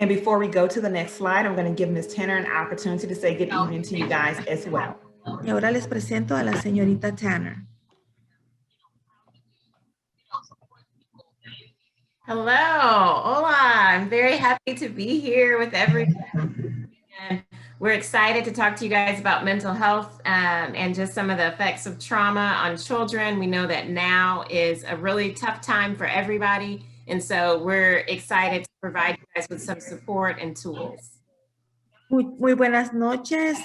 And before we go to the next slide, I'm going to give Ms. Tanner an opportunity to say good evening to you guys as well. Y ahora les presento a la señorita Tanner. Hello, hola. I'm very happy to be here with everyone. And we're excited to talk to you guys about mental health and just some of the effects of trauma on children. We know that now is a really tough time for everybody. And so we're excited to provide you guys with some support and tools. Muy buenas noches,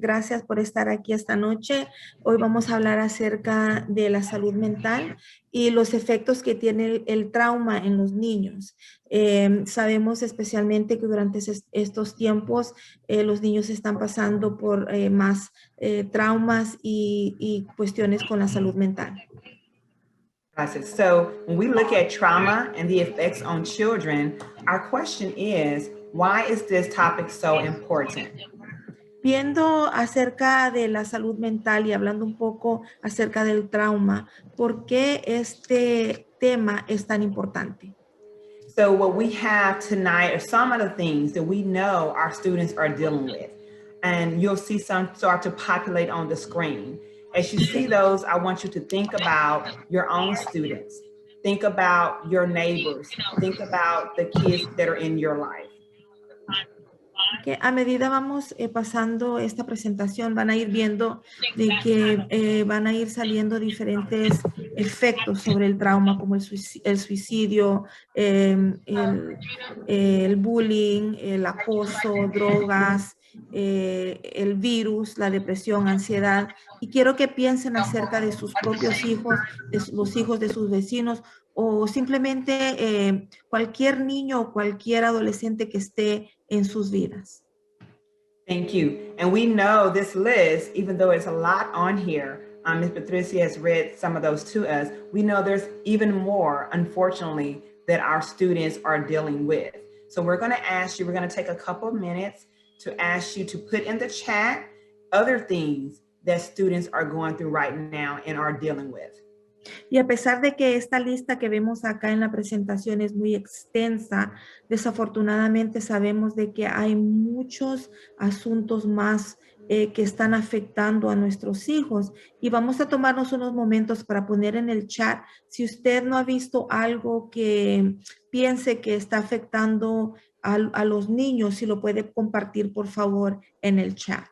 gracias por estar aquí esta noche. Hoy vamos a hablar acerca de la salud mental y los efectos que tiene el trauma en los niños. Sabemos especialmente que durante estos tiempos los niños están pasando por más traumas y cuestiones con la salud mental. Gracias. So when we look at trauma and the effects on children, our question is, why is this topic so important? Viendo acerca de la salud mental y hablando un poco acerca del trauma, ¿por qué este tema es tan importante? So what we have tonight are some of the things that we know our students are dealing with. And you'll see some start to populate on the screen. As you see those, I want you to think about your own students. Think about your neighbors. Think about the kids that are in your life. Que a medida vamos pasando esta presentación, van a ir viendo de que van a ir saliendo diferentes efectos sobre el trauma, como el suicidio, el bullying, el acoso, drogas, el virus, la depresión, ansiedad. Y quiero que piensen acerca de sus propios hijos, de los hijos de sus vecinos, o simplemente cualquier niño o cualquier adolescente que esté en sus vidas. Thank you. And we know this list, even though it's a lot on here, Ms. Patricia has read some of those to us, we know there's even more, unfortunately, that our students are dealing with. So we're going to ask you, we're going to take a couple of minutes to ask you to put in the chat other things that students are going through right now and are dealing with. Y a pesar de que esta lista que vemos acá en la presentación es muy extensa, desafortunadamente sabemos de que hay muchos asuntos más que están afectando a nuestros hijos. Y vamos a tomarnos unos momentos para poner en el chat, si usted no ha visto algo que piense que está afectando a los niños, si lo puede compartir, por favor, en el chat.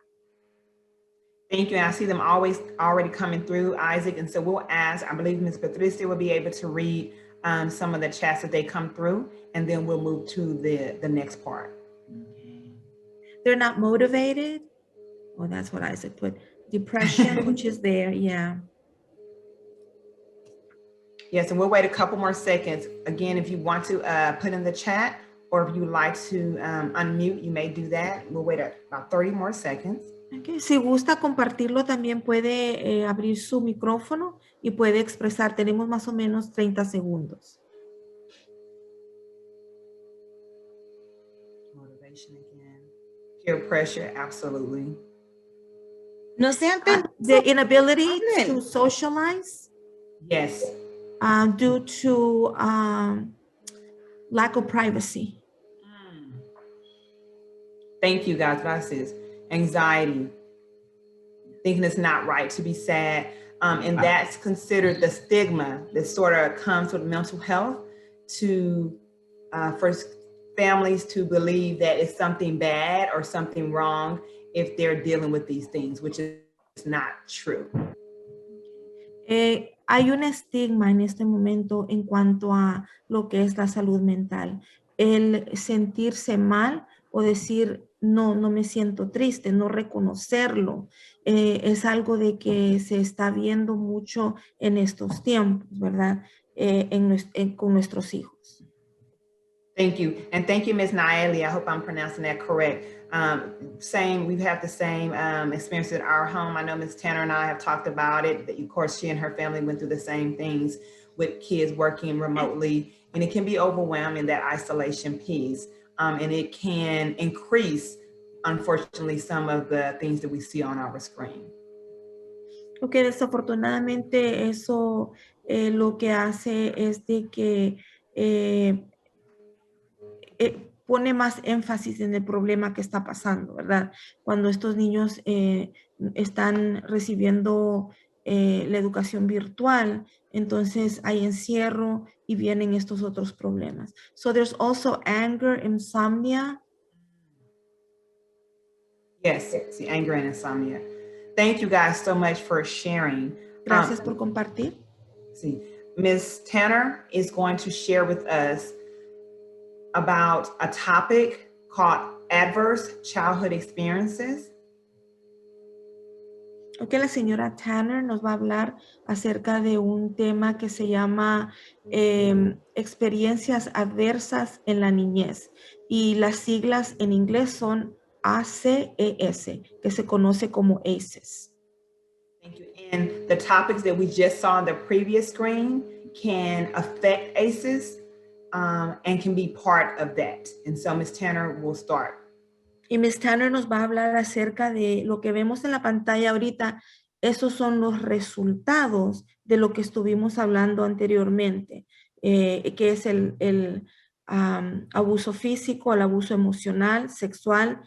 Thank you. And I see them already coming through, Isaac. And so we'll ask, I believe Ms. Patricia will be able to read some of the chats that they come through, and then we'll move to the next part. They're not motivated. Oh, that's what Isaac put. Depression, which is there, yeah. Yes, and we'll wait a couple more seconds. Again, if you want to put in the chat, or if you would like to unmute, you may do that. We'll wait about 30 more seconds. Okay. Si gusta compartirlo, también puede abrir su micrófono y puede expresar. Tenemos más o menos 30 segundos. Motivation again. Peer pressure, absolutely. No sean The inability to socialize. Yes. Due to lack of privacy. Thank you, guys. Gracias. Anxiety, thinking it's not right to be sad. And that's considered the stigma that sort of comes with mental health to for families to believe that it's something bad or something wrong if they're dealing with these things, which is not true. Hay un estigma en este momento en cuanto a lo que es la salud mental. El sentirse mal o decir, no me siento triste, no reconocerlo, es algo de que se está viendo mucho en estos tiempos, ¿verdad? Con nuestros hijos. Thank you. And thank you, Ms. Naeli. I hope I'm pronouncing that correct. We have the same experience at our home. I know Ms. Tanner and I have talked about it. Of course, she and her family went through the same things with kids working remotely, and it can be overwhelming, that isolation piece. And it can increase, unfortunately, some of the things that we see on our screen. Okay, desafortunadamente eso lo que hace es de que pone más énfasis en el problema que está pasando, ¿verdad? Cuando estos niños están recibiendo la educación virtual, entonces hay encierro y vienen estos otros problemas. So there's also anger, insomnia. Yes, see, anger and insomnia. Thank you guys so much for sharing. Gracias por compartir. See, Ms. Tanner is going to share with us about a topic called adverse childhood experiences. Ok, la señora Tanner nos va a hablar acerca de un tema que se llama experiencias adversas en la niñez. Y las siglas en inglés son ACES, que se conoce como ACEs. Thank you. And the topics that we just saw on the previous screen can affect ACEs and can be part of that. And so Ms. Tanner will start. Y Ms. Tanner nos va a hablar acerca de lo que vemos en la pantalla ahorita. Esos son los resultados de lo que estuvimos hablando anteriormente, que es el abuso físico, el abuso emocional, sexual,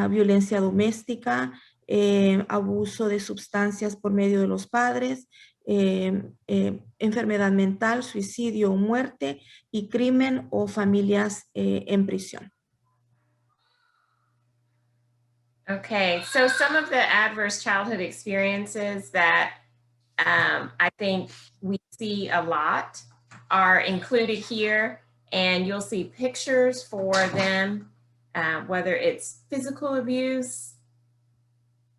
violencia doméstica, abuso de sustancias por medio de los padres, enfermedad mental, suicidio o muerte, y crimen o familias en prisión. Okay, so some of the adverse childhood experiences that I think we see a lot are included here, and you'll see pictures for them, whether it's physical abuse,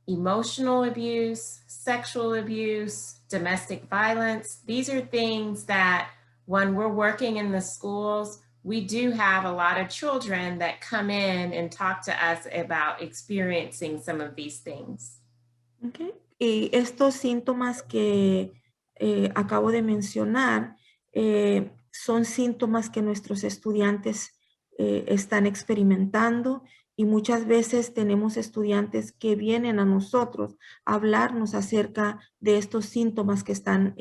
emotional abuse, sexual abuse, domestic violence. These are things that when we're working in the schools, we do have a lot of children that come in and talk to us about experiencing some of these things. Okay. Y estos síntomas que acabo de mencionar son síntomas que nuestros estudiantes están experimentando, y muchas veces tenemos estudiantes que vienen a nosotros a hablarnos acerca de estos síntomas que están,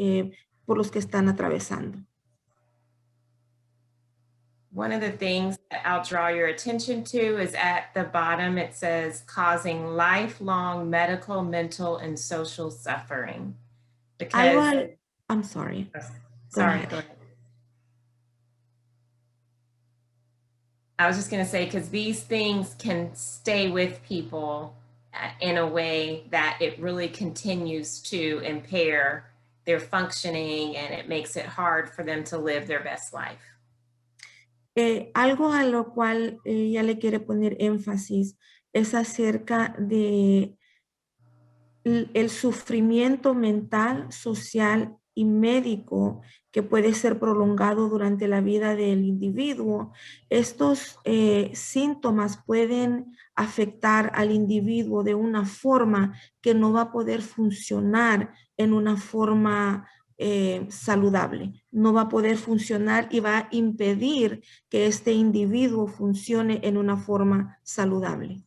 por los que están atravesando. One of the things that I'll draw your attention to is at the bottom, it says causing lifelong medical, mental, and social suffering. Because, I'm sorry. Sorry, go ahead. I was just going to say, because these things can stay with people in a way that it really continues to impair their functioning, and it makes it hard for them to live their best life. Algo a lo cual ella le quiere poner énfasis es acerca de el sufrimiento mental, social y médico que puede ser prolongado durante la vida del individuo. Estos síntomas pueden afectar al individuo de una forma que no va a poder funcionar en una forma saludable. No va a poder funcionar y va a impedir que este individuo funcione en una forma saludable.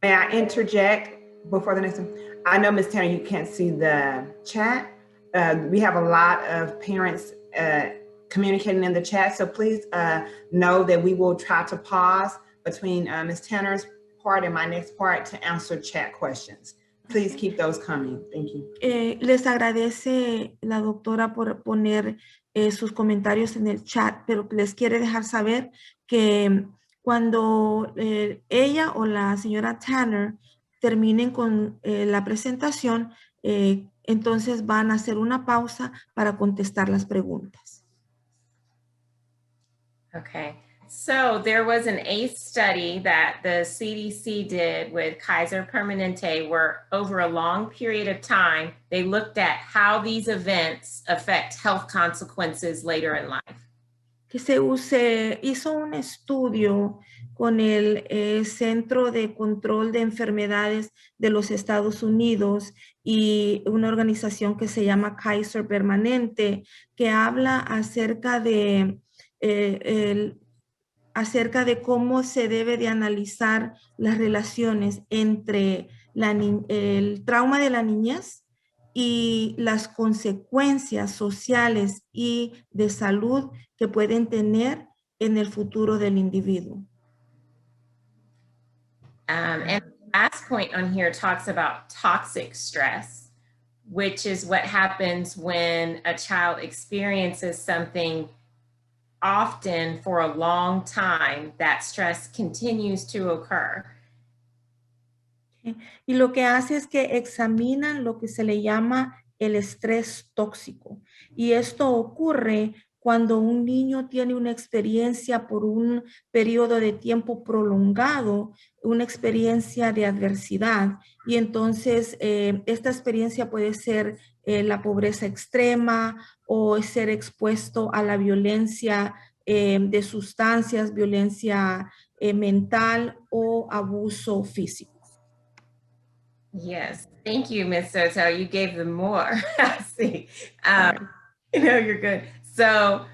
May I interject before the next one? I know, Ms. Tanner, you can't see the chat. We have a lot of parents communicating in the chat, so please know that we will try to pause between Ms. Tanner's part and my next part to answer chat questions. Please keep those coming. Thank you. Les agradece la doctora por poner sus comentarios en el chat, pero les quiere dejar saber que cuando ella o la señora Tanner terminen con la presentación, entonces van a hacer una pausa para contestar las preguntas. Okay, so there was an ACE study that the CDC did with Kaiser Permanente, where over a long period of time, they looked at how these events affect health consequences later in life. Que se hizo un estudio con el Centro de Control de Enfermedades de los Estados Unidos y una organización que se llama Kaiser Permanente, que habla acerca de cómo se debe de analizar las relaciones entre el trauma de la niñez y las consecuencias sociales y de salud que pueden tener en el futuro del individuo. And the last point on here talks about toxic stress, which is what happens when a child experiences something often for a long time. That stress continues to occur. Y lo que hace es que examinan lo que se le llama el estrés tóxico. Y esto ocurre cuando un niño tiene una experiencia por un periodo de tiempo prolongado, una experiencia de adversidad. Y entonces esta experiencia puede ser la pobreza extrema o ser expuesto a la violencia de sustancias, violencia mental o abuso físico. Yes, thank you, Ms. Soto. You gave them more. I see. You're good. So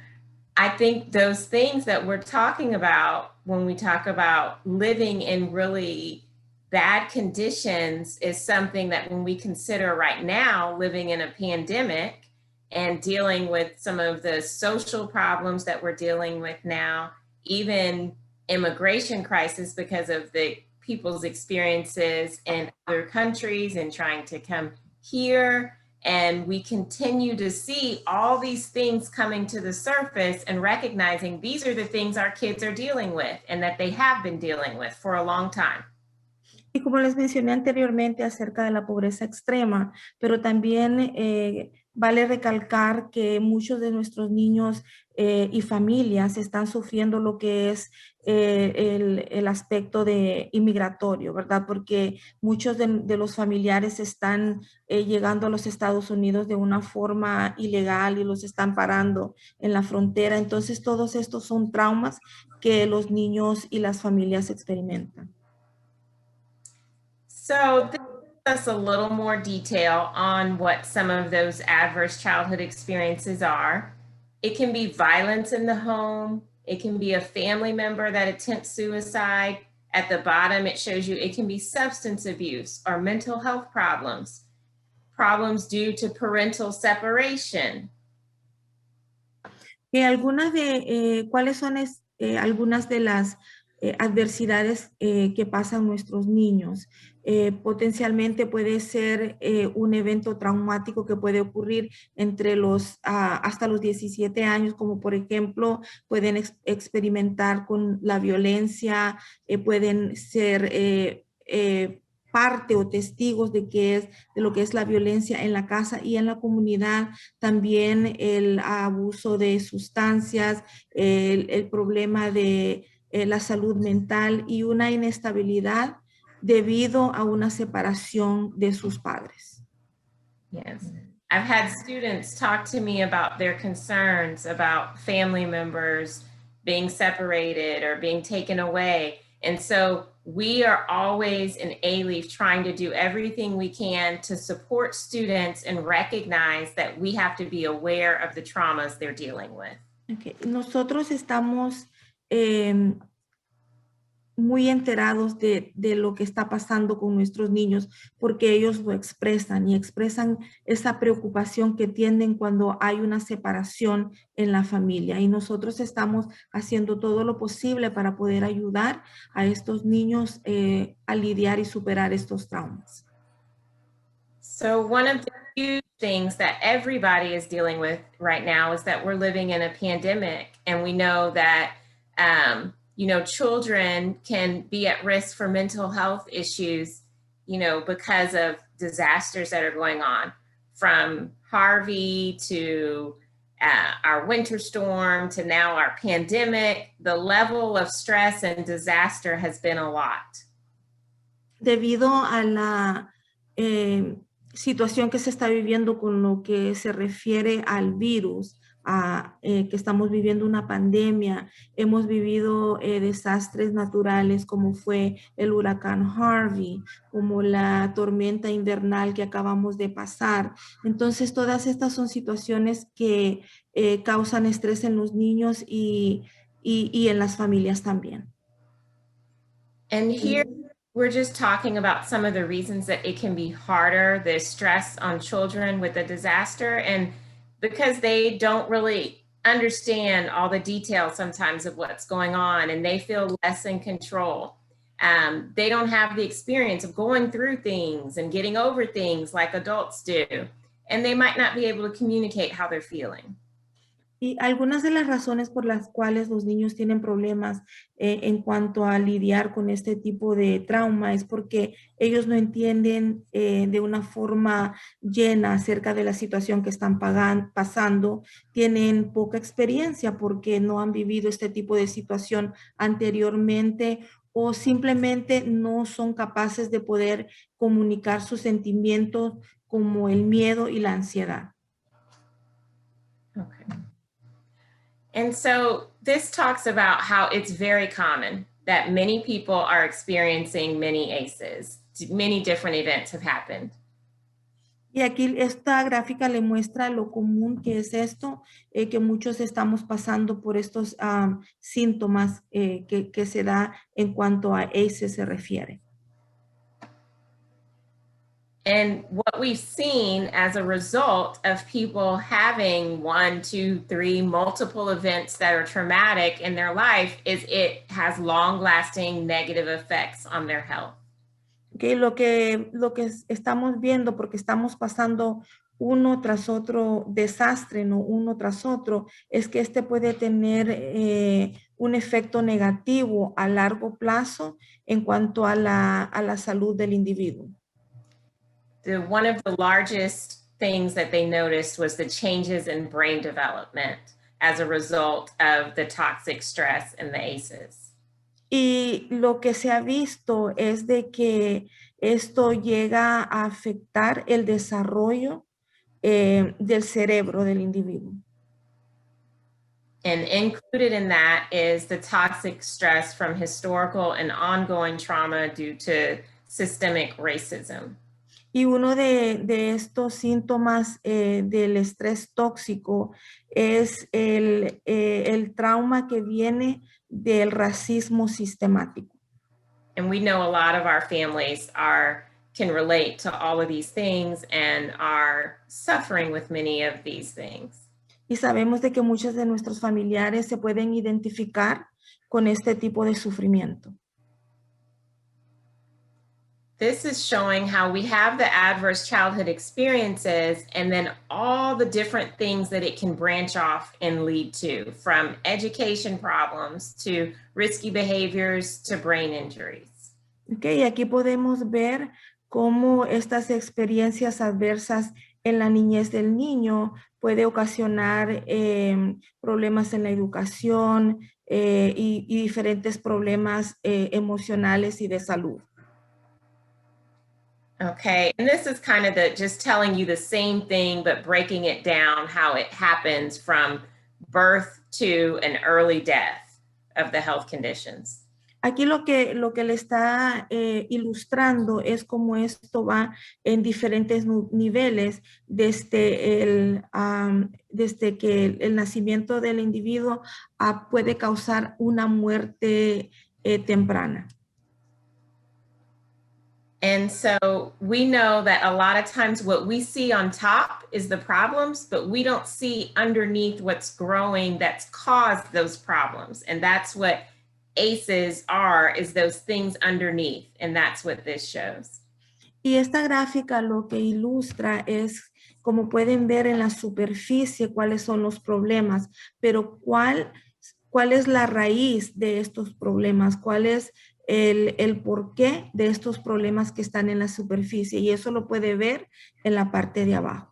I think those things that we're talking about when we talk about living in really bad conditions is something that when we consider right now living in a pandemic and dealing with some of the social problems that we're dealing with now, even immigration crisis because of the people's experiences in other countries and trying to come here. And we continue to see all these things coming to the surface and recognizing these are the things our kids are dealing with and that they have been dealing with for a long time. Y como les mencioné anteriormente acerca de la pobreza extrema, pero también vale recalcar que muchos de nuestros niños y familias están sufriendo lo que es el aspecto de inmigratorio, ¿verdad? Porque muchos de los familiares están llegando a los Estados Unidos de una forma ilegal y los están parando en la frontera. Entonces, todos estos son traumas que los niños y las familias experimentan. So this gives us a little more detail on what some of those adverse childhood experiences are. It can be violence in the home. It can be a family member that attempts suicide. At the bottom, it shows you it can be substance abuse or mental health problems, problems due to parental separation. ¿Cuáles son algunas de las adversidades que pasan nuestros niños? Potencialmente puede ser un evento traumático que puede ocurrir entre hasta los 17 años, como por ejemplo pueden experimentar con la violencia, pueden ser parte o testigos de lo que es la violencia en la casa y en la comunidad, también el abuso de sustancias, el problema de la salud mental y una inestabilidad debido a una separación de sus padres. Yes. I've had students talk to me about their concerns about family members being separated or being taken away. And so we are always in A-Leaf trying to do everything we can to support students and recognize that we have to be aware of the traumas they're dealing with. Okay. Nosotros estamos muy enterados de lo que está pasando con nuestros niños porque ellos lo expresan y expresan esa preocupación que tienen cuando hay una separación en la familia, y nosotros estamos haciendo todo lo posible para poder ayudar a estos niños a lidiar y superar estos traumas. So one of the huge things that everybody is dealing with right now is that we're living in a pandemic, and we know that children can be at risk for mental health issues, because of disasters that are going on, from Harvey to our winter storm to now our pandemic. The level of stress and disaster has been a lot. Debido a la situación que se está viviendo con lo que se refiere al virus, que estamos viviendo una pandemia, hemos vivido desastres naturales como fue el huracán Harvey, como la tormenta invernal que acabamos de pasar. Entonces, todas estas son situaciones que causan estrés en los niños y en las familias también. And here we're just talking about some of the reasons that it can be harder, the stress on children with a disaster, and because they don't really understand all the details sometimes of what's going on, and they feel less in control. They don't have the experience of going through things and getting over things like adults do, and they might not be able to communicate how they're feeling. Y algunas de las razones por las cuales los niños tienen problemas en cuanto a lidiar con este tipo de trauma es porque ellos no entienden de una forma llena acerca de la situación que están pasando, tienen poca experiencia porque no han vivido este tipo de situación anteriormente o simplemente no son capaces de poder comunicar sus sentimientos como el miedo y la ansiedad. Okay. And so this talks about how it's very common that many people are experiencing many ACEs. Many different events have happened. Y aquí esta gráfica le muestra lo común que es esto, que muchos estamos pasando por estos síntomas que se da en cuanto a ACEs se refiere. And what we've seen as a result of people having 1, 2, 3, multiple events that are traumatic in their life is it has long-lasting negative effects on their health. Okay, lo que estamos viendo, porque estamos pasando uno tras otro desastre, ¿no? Uno tras otro, es que este puede tener un efecto negativo a largo plazo en cuanto a la salud del individuo. One of the largest things that they noticed was the changes in brain development as a result of the toxic stress and the ACEs. Y lo que se ha visto es de que esto llega a afectar el desarrollo del cerebro del individuo. And included in that is the toxic stress from historical and ongoing trauma due to systemic racism. Y uno de estos síntomas del estrés tóxico es el trauma que viene del racismo sistemático. And we know a lot of our families can relate to all of these things and are suffering with many of these things. Y sabemos de que muchos de nuestros familiares se pueden identificar con este tipo de sufrimiento. This is showing how we have the adverse childhood experiences and then all the different things that it can branch off and lead to, from education problems to risky behaviors to brain injuries. Okay, aquí podemos ver cómo estas experiencias adversas en la niñez del niño puede ocasionar problemas en la educación y diferentes problemas emocionales y de salud. Okay, and this is kind of just telling you the same thing, but breaking it down, how it happens from birth to an early death of the health conditions. Aquí lo que le está ilustrando es cómo esto va en diferentes niveles desde que el nacimiento del individuo puede causar una muerte temprana. And so we know that a lot of times what we see on top is the problems, but we don't see underneath what's growing that's caused those problems. And that's what ACEs is those things underneath. And that's what this shows. Y esta gráfica lo que ilustra es, como pueden ver en la superficie, cuáles son los problemas, pero cuál es la raíz de estos problemas, cuál es el porqué de estos problemas que están en la superficie, y eso lo puede ver en la parte de abajo.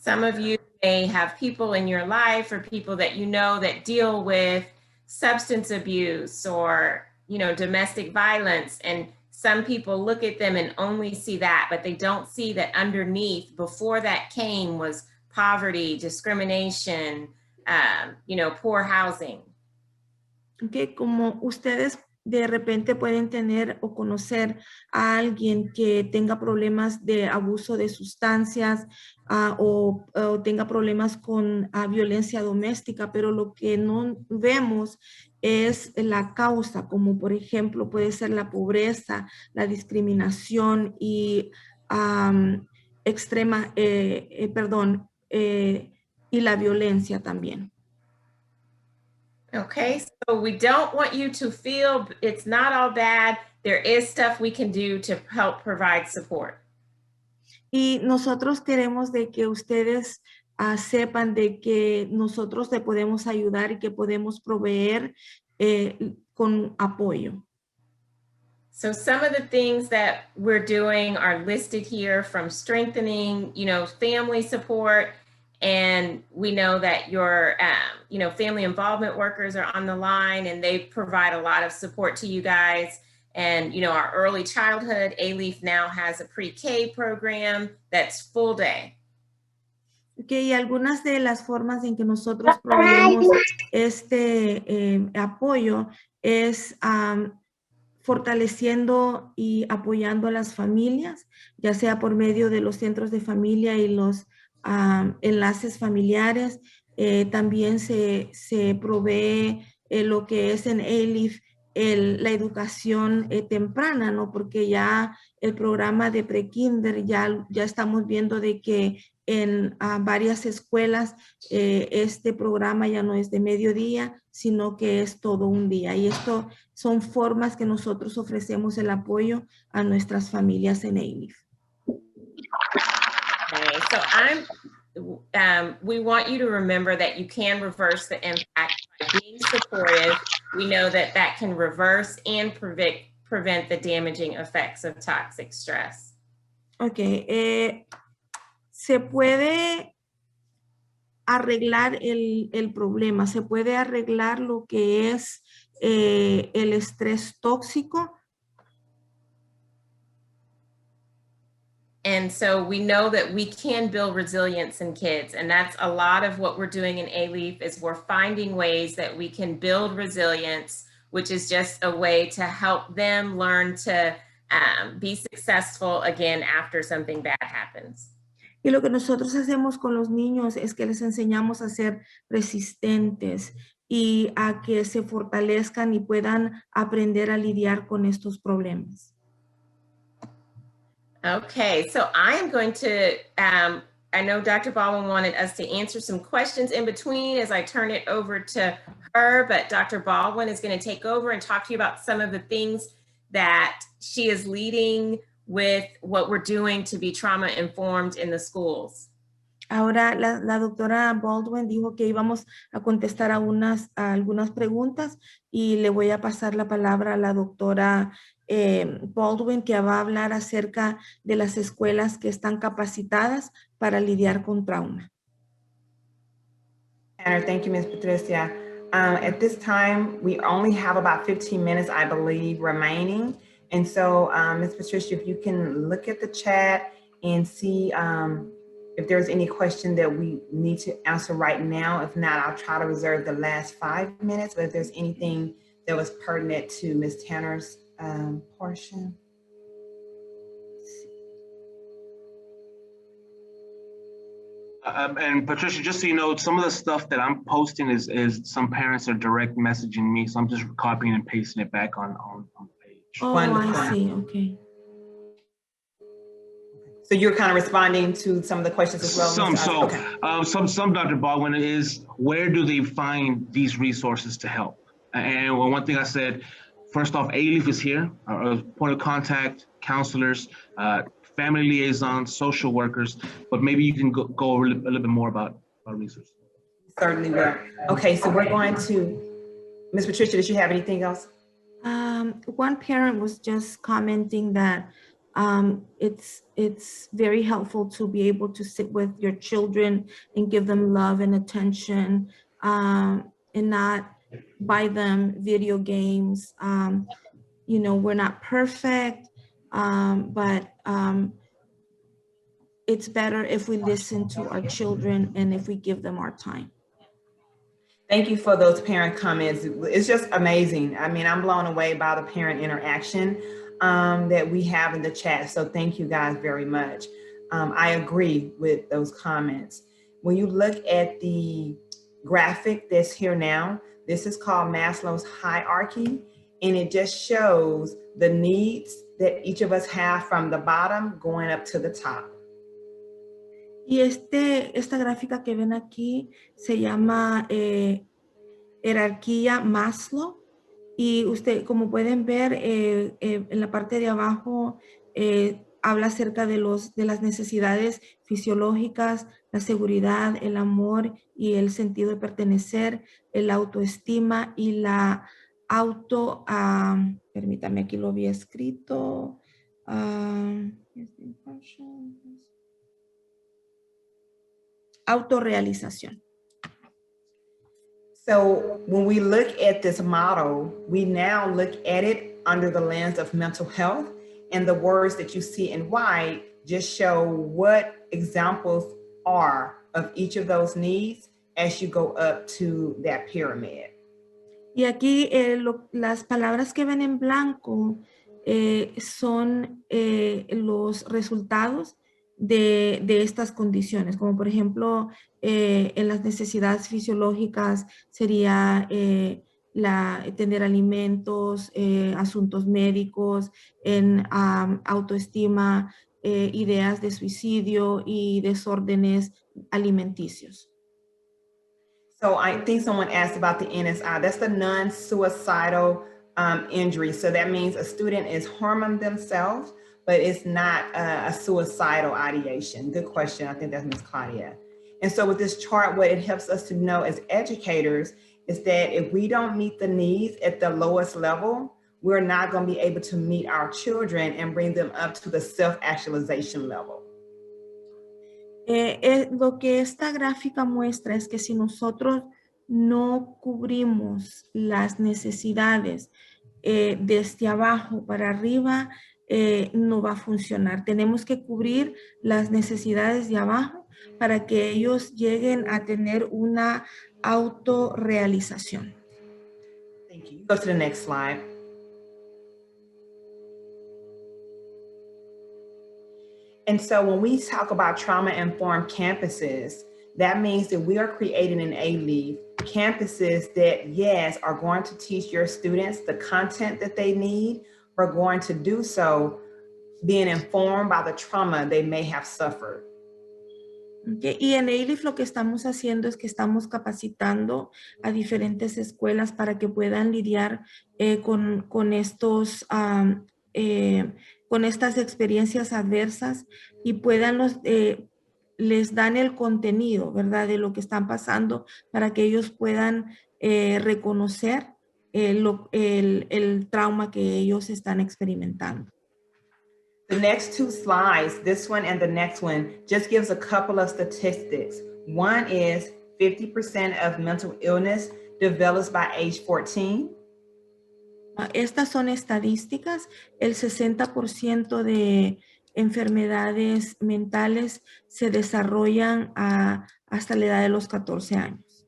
Some of you may have people in your life or people that you know that deal with substance abuse or, domestic violence, and some people look at them and only see that, but they don't see that underneath, before that came, was poverty, discrimination, poor housing. Okay, como ustedes de repente pueden tener o conocer a alguien que tenga problemas de abuso de sustancias o tenga problemas con violencia doméstica, pero lo que no vemos es la causa, como por ejemplo puede ser la pobreza, la discriminación y y la violencia también. Okay, so we don't want you to feel it's not all bad. There is stuff we can do to help provide support. Y nosotros queremos de que ustedes sepan de que nosotros te podemos ayudar y que podemos proveer con apoyo. So some of the things that we're doing are listed here, from strengthening, family support. And we know that your, family involvement workers are on the line, and they provide a lot of support to you guys. And, our early childhood, A-Leaf now has a pre-K program that's full day. Okay, y algunas de las formas en que nosotros proveemos este apoyo es fortaleciendo y apoyando a las familias, ya sea por medio de los centros de familia y los enlaces familiares. También se provee lo que es en A-Leaf la educación temprana, ¿no? Porque ya el programa de pre-kinder ya estamos viendo de que en varias escuelas este programa ya no es de mediodía, sino que es todo un día. Y esto son formas que nosotros ofrecemos el apoyo a nuestras familias en A-Leaf. Okay, so we want you to remember that you can reverse the impact by being supportive. We know that that can reverse and prevent the damaging effects of toxic stress. Okay, se puede arreglar el problema, se puede arreglar lo que es el estrés tóxico. And so we know that we can build resilience in kids. And that's a lot of what we're doing in A-Leaf, is we're finding ways that we can build resilience, which is just a way to help them learn to be successful again after something bad happens. Y lo que nosotros hacemos con los niños es que les enseñamos a ser resistentes y a que se fortalezcan y puedan aprender a lidiar con estos problemas. Okay, so I am going to, I know Dr. Baldwin wanted us to answer some questions in between as I turn it over to her, but Dr. Baldwin is going to take over and talk to you about some of the things that she is leading with what we're doing to be trauma informed in the schools. Ahora la doctora Baldwin dijo que íbamos a contestar a algunas preguntas y le voy a pasar la palabra a la doctora Baldwin, que va a hablar acerca de las escuelas que están capacitadas para lidiar con trauma. Thank you, Ms. Patricia. At this time, we only have about 15 minutes, I believe, remaining. And so, Ms. Patricia, if you can look at the chat and see if there's any question that we need to answer right now. If not, I'll try to reserve the last 5 minutes, but if there's anything that was pertinent to Ms. Tanner's portion. And Patricia, just so you know, some of the stuff that I'm posting is some parents are direct messaging me, so I'm just copying and pasting it back on the page. Oh, Wonderful. I see, okay. So you're kind of responding to some of the questions as well? Some Dr. Baldwin, is where do they find these resources to help? And one thing I said, first off, A-Leaf is here, our point of contact, counselors, family liaisons, social workers, but maybe you can go a little bit more about resources. Certainly will. Okay, so we're going to, Ms. Patricia, did you have anything else? One parent was just commenting that it's very helpful to be able to sit with your children and give them love and attention and not buy them video games. You know, we're not perfect, but it's better if we listen to our children and if we give them our time. Thank you for those parent comments. It's just amazing. I mean, I'm blown away by the parent interaction that we have in the chat. So thank you guys very much. I agree with those comments. When you look at the graphic that's here now, this is called Maslow's hierarchy, and it just shows the needs that each of us have from the bottom going up to the top. Y esta gráfica que ven aquí se llama jerarquía Maslow. Y usted, como pueden ver, en la parte de abajo habla acerca de las necesidades fisiológicas, la seguridad, el amor y el sentido de pertenecer, la autoestima y la permítame, aquí lo había escrito. Autorrealización. So when we look at this model, we now look at it under the lens of mental health, and the words that you see in white just show what examples are of each of those needs as you go up to that pyramid. Y aquí las palabras que ven en blanco son los resultados de estas condiciones, como por ejemplo en las necesidades fisiológicas sería tener alimentos, asuntos médicos, en autoestima, ideas de suicidio y desórdenes alimenticios. So I think someone asked about the NSI. That's the non-suicidal injury. So that means a student is harming themselves, but it's not a suicidal ideation. Good question. I think that's Ms. Claudia. And so with this chart, what it helps us to know as educators is that if we don't meet the needs at the lowest level, we're not going to be able to meet our children and bring them up to the self-actualization level. Lo que esta gráfica muestra es que si nosotros no cubrimos las necesidades desde abajo para arriba, no va a funcionar. Tenemos que cubrir las necesidades de abajo para que ellos lleguen a tener una autorrealización. Thank you. Go to the next slide. And so when we talk about trauma-informed campuses, that means that we are creating in A-Leaf campuses that, yes, are going to teach your students the content that they need, but going to do so being informed by the trauma they may have suffered. Okay. Y en A-Leaf lo que estamos haciendo es que estamos capacitando a diferentes escuelas para que puedan lidiar con estas experiencias adversas y puedan les dan el contenido, ¿verdad? De lo que están pasando para que ellos puedan reconocer el trauma que ellos están experimentando. The next two slides, this one and the next one, just gives a couple of statistics. One is 50% of mental illness develops by age 14. Estas son estadísticas. El 60% de enfermedades mentales se desarrollan hasta la edad de los 14 años.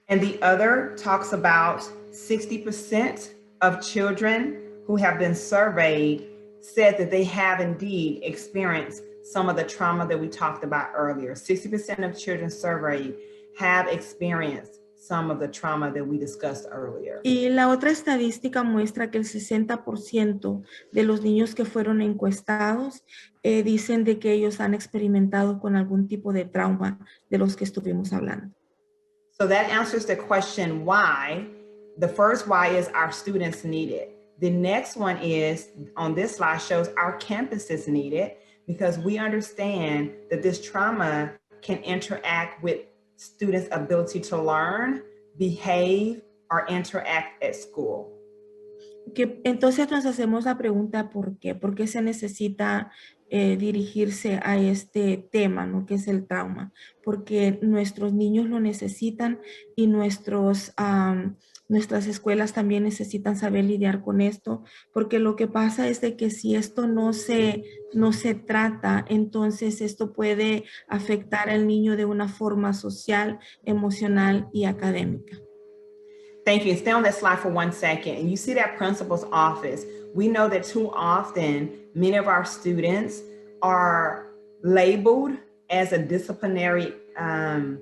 And the other talks about 60% of children who have been surveyed said that they have indeed experienced some of the trauma that we talked about earlier. 60% of children surveyed have experienced some of the trauma that we discussed earlier. Y la otra estadística muestra que el 60% de los niños que fueron encuestados dicen de que ellos han experimentado con algún tipo de trauma de los que estuvimos hablando. So that answers the question why. The first why is our students need it. The next one is, on this slide, shows our campuses need it because we understand that this trauma can interact with students' ability to learn, behave, or interact at school. Entonces nos hacemos la pregunta ¿por qué? ¿Por qué se necesita dirigirse a este tema, ¿no? Que es el trauma? Porque nuestros niños lo necesitan y nuestras escuelas también necesitan saber lidiar con esto, porque lo que pasa es de que si esto no se trata, entonces esto puede afectar al niño de una forma social, emocional y académica. Thank you. Stay on that slide for 1 second. And you see that principal's office. We know that too often, many of our students are labeled as a disciplinary, a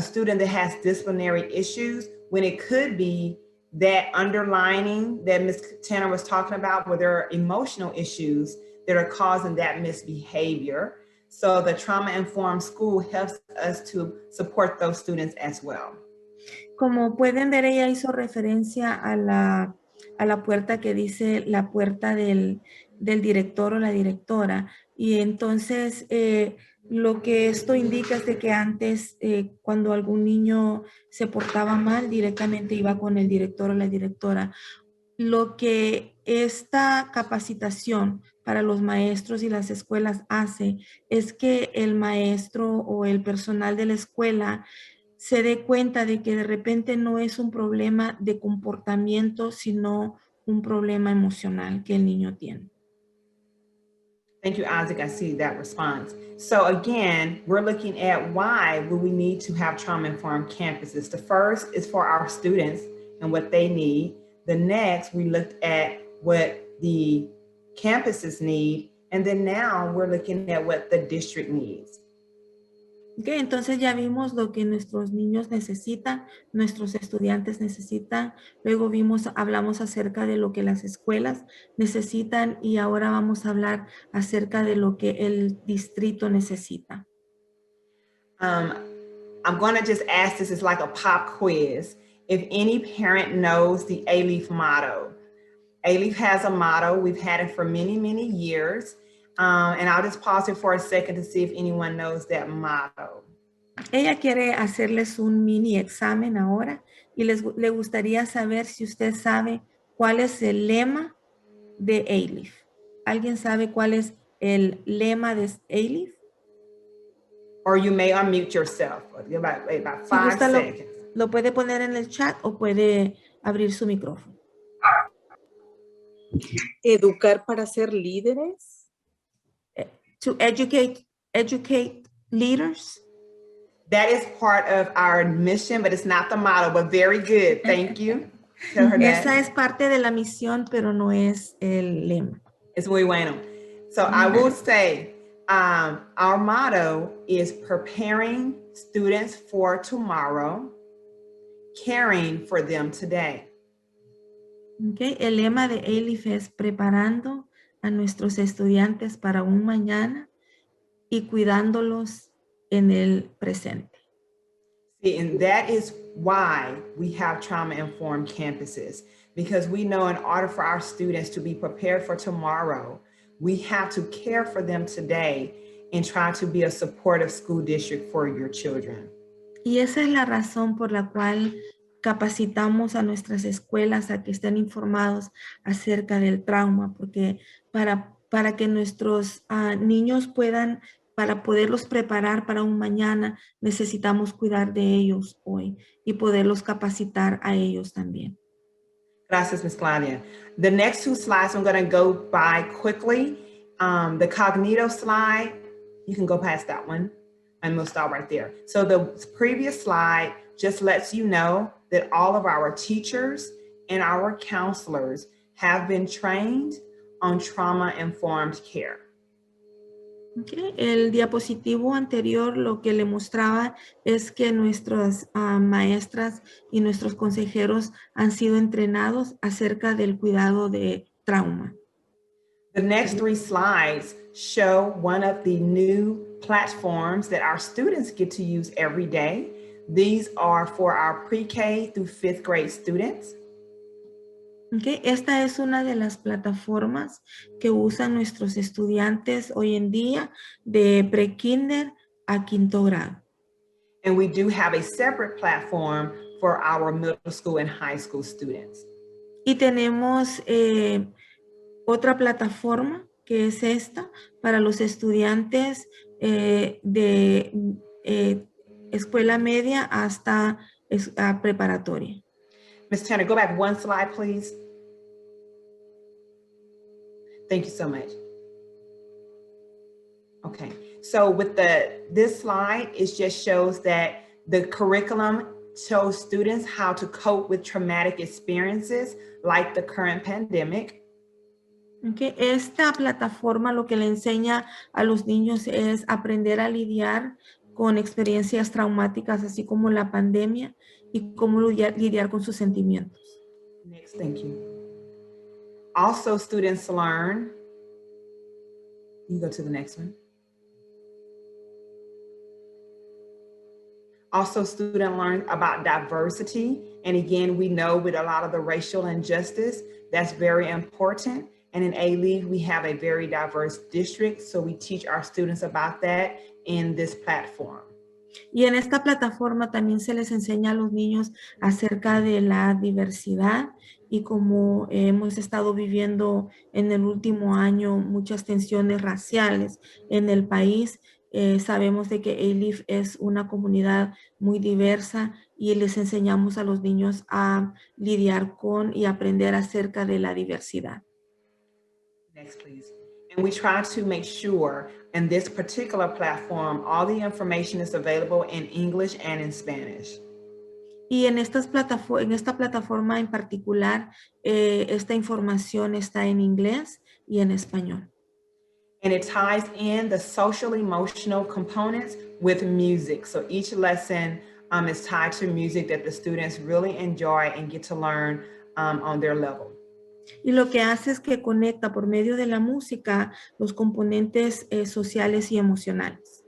student that has disciplinary issues, when it could be that underlining that Ms. Tanner was talking about, where there are emotional issues that are causing that misbehavior. So the trauma-informed school helps us to support those students as well. Como pueden ver, ella hizo referencia a la puerta que dice la puerta del director o la directora. Y entonces, lo que esto indica es de que antes, cuando algún niño se portaba mal, directamente iba con el director o la directora. Lo que esta capacitación para los maestros y las escuelas hace es que el maestro o el personal de la escuela se dé cuenta de que de repente no es un problema de comportamiento, sino un problema emocional que el niño tiene. Thank you, Isaac. I see that response. So again, we're looking at why would we need to have trauma-informed campuses. The first is for our students and what they need. The next, we looked at what the campuses need. And then now we're looking at what the district needs. Okay, entonces ya vimos lo que nuestros niños necesitan, nuestros estudiantes necesitan. Luego hablamos acerca de lo que las escuelas necesitan y ahora vamos a hablar acerca de lo que el distrito necesita. I'm going to just ask this as like a pop quiz. If any parent knows the ALEAF motto. ALEAF has a motto. We've had it for many, many years. And I'll just pause it for a second to see if anyone knows that motto. Ella quiere hacerles un mini examen ahora y le gustaría saber si usted sabe cuál es el lema de ALEAF. ¿Alguien sabe cuál es el lema de ALEAF? Or you may unmute yourself. About 5 Si gusta, seconds. lo puede poner en el chat o puede abrir su micrófono. Educar para ser líderes. To educate leaders. That is part of our mission, but it's not the motto, but very good. Thank you. Tell her that. Esa es parte de la misión, pero no es el lema. Es muy bueno. So I will say, our motto is preparing students for tomorrow, caring for them today. Okay. El lema de ALEAF es preparando a nuestros estudiantes para un mañana y cuidándolos en el presente. See, and that is why we have trauma-informed campuses, because we know in order for our students to be prepared for tomorrow, we have to care for them today and try to be a supportive school district for your children. Y esa es la razón por la cual capacitamos a nuestras escuelas a que estén informados acerca del trauma, porque para que nuestros niños puedan, para poderlos preparar para un mañana, necesitamos cuidar de ellos hoy y poderlos capacitar a ellos también. Gracias, Ms. Claudia. The next 2 slides I'm going to go by quickly. The cognito slide, you can go past that one, and we'll start right there. So the previous slide just lets you know that all of our teachers and our counselors have been trained on trauma-informed care. Okay. El diapositivo anterior lo que le mostraba es que nuestras maestras y nuestros consejeros han sido entrenados acerca del cuidado de trauma. The next 3 slides show one of the new platforms that our students get to use every day. These are for our pre-K through 5th grade students. Okay. Esta es una de las plataformas que usan nuestros estudiantes hoy en día de pre-kinder a 5º grado. And we do have a separate platform for our middle school and high school students. Y tenemos otra plataforma que es esta para los estudiantes de escuela media hasta preparatoria. Ms. Tanner, go back 1 slide, please. Thank you so much. Okay, so with this slide, it just shows that the curriculum shows students how to cope with traumatic experiences like the current pandemic. Okay. Esta plataforma lo que le enseña a los niños es aprender a lidiar con experiencias traumáticas, así como la pandemia, y cómo lidiar con sus sentimientos. Next, thank you. Also, students learn, you go to the next one. Also, students learn about diversity. And again, we know with a lot of the racial injustice, that's very important. And in A-Leaf, we have a very diverse district. So we teach our students about that in this platform. Y en esta plataforma también se les enseña a los niños acerca de la diversidad y como hemos estado viviendo en el último año muchas tensiones raciales en el país, sabemos de que A-Leaf es una comunidad muy diversa y les enseñamos a los niños a lidiar con y aprender acerca de la diversidad. Next, please. And we try to make sure in this particular platform, all the information is available in English and in Spanish. Y en esta plataforma en particular, esta información está en inglés y en español. And it ties in the social emotional components with music. So each lesson is tied to music that the students really enjoy and get to learn on their level. Y lo que hace es que conecta por medio de la música los componentes sociales y emocionales.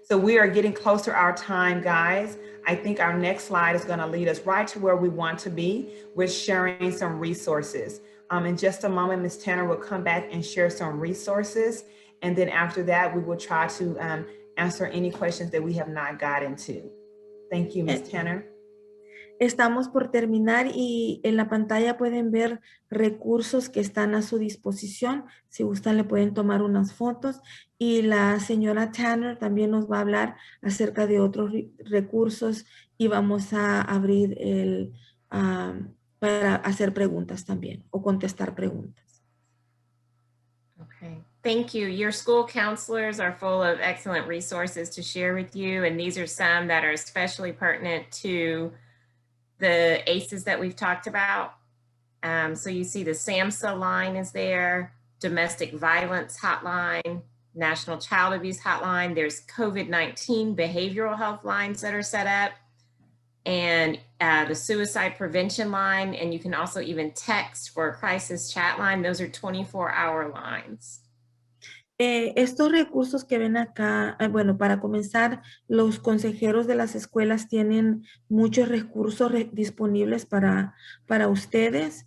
So we are getting close to our time, guys. I think our next slide is going to lead us right to where we want to be with sharing some resources. In just a moment, Ms. Tanner will come back and share some resources. And then after that, we will try to answer any questions that we have not gotten to. Thank you, Ms. Tanner. Estamos por terminar y en la pantalla pueden ver recursos que están a su disposición. Si gustan, le pueden tomar unas fotos. Y la señora Tanner también nos va a hablar acerca de otros recursos y vamos a abrir para hacer preguntas también o contestar preguntas. Okay, thank you. Your school counselors are full of excellent resources to share with you, and these are some that are especially pertinent to the ACEs that we've talked about. So you see the SAMHSA line is there, domestic violence hotline, National Child Abuse Hotline. There's COVID-19 behavioral health lines that are set up, and the suicide prevention line. And you can also even text for a crisis chat line. Those are 24-hour lines. Estos recursos que ven acá, bueno, para comenzar, los consejeros de las escuelas tienen muchos recursos disponibles para ustedes.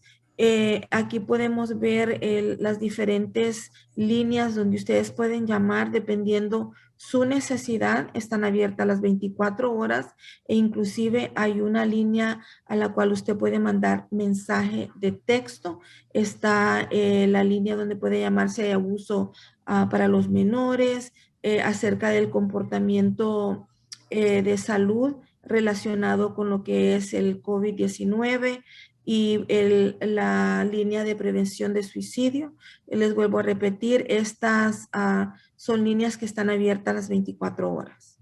Aquí podemos ver las diferentes líneas donde ustedes pueden llamar dependiendo su necesidad. Están abiertas las 24 horas e inclusive hay una línea a la cual usted puede mandar mensaje de texto. Está la línea donde puede llamarse de abuso para los menores, acerca del comportamiento de salud relacionado con lo que es el COVID-19 y la línea de prevención de suicidio. Les vuelvo a repetir, estas son líneas que están abiertas las 24 horas.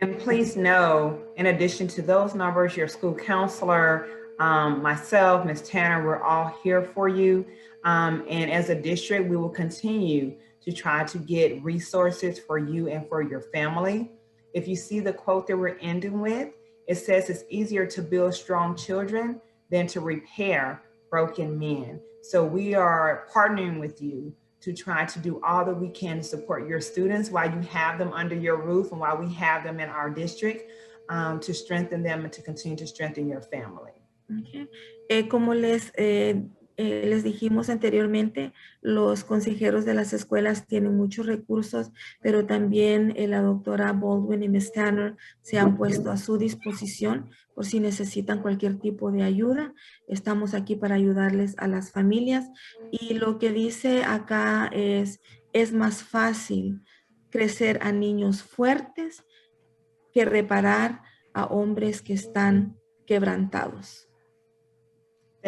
And please know, in addition to those numbers, your school counselor, myself, Ms. Tanner, we're all here for you. And as a district, we will continue to try to get resources for you and for your family. If you see the quote that we're ending with, it says it's easier to build strong children than to repair broken men. So we are partnering with you to try to do all that we can to support your students while you have them under your roof and while we have them in our district, to strengthen them and to continue to strengthen your family. Okay. Como les dijimos anteriormente, los consejeros de las escuelas tienen muchos recursos, pero también la doctora Baldwin y Ms. Tanner se han puesto a su disposición por si necesitan cualquier tipo de ayuda. Estamos aquí para ayudarles a las familias. Y lo que dice acá es más fácil crecer a niños fuertes que reparar a hombres que están quebrantados.